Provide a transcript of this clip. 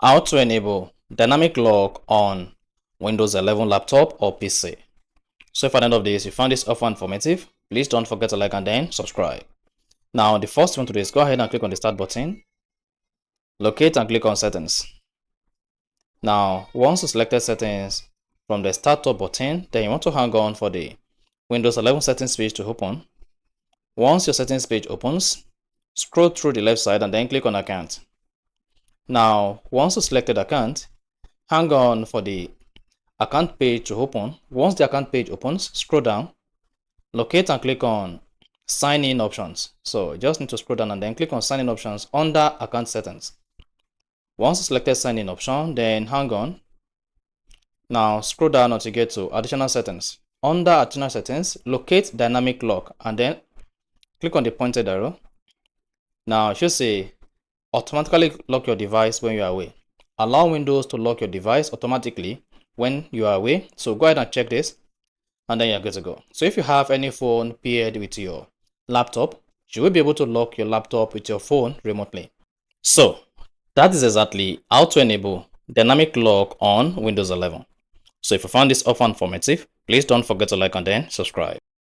How to enable dynamic lock on Windows 11 laptop or PC. So if at the end of this you found this offer informative, please don't forget to like and then subscribe. Now the first thing to do is go ahead and click on the start button, locate and click on settings. Now once you selected settings from the startup button, then you want to hang on for the Windows 11 settings page to open. Once your settings page opens, scroll through the left side and then click on account. Now, once you selected account, hang on for the account page to open. Once the account page opens, scroll down, locate and click on sign in options. So you just need to scroll down and then click on sign in options under account settings. Once you selected sign in option, then hang on. Now scroll down until you get to additional settings. Under additional settings, locate dynamic lock and then click on the pointed arrow. Now it should say automatically lock your device when you are away. Allow Windows to lock your device automatically when you are away. So go ahead and check this and then you're good to go. So if you have any phone paired with your laptop, you will be able to lock your laptop with your phone remotely. So that is exactly how to enable dynamic lock on Windows 11. So if you found this offer informative, please don't forget to like and then subscribe.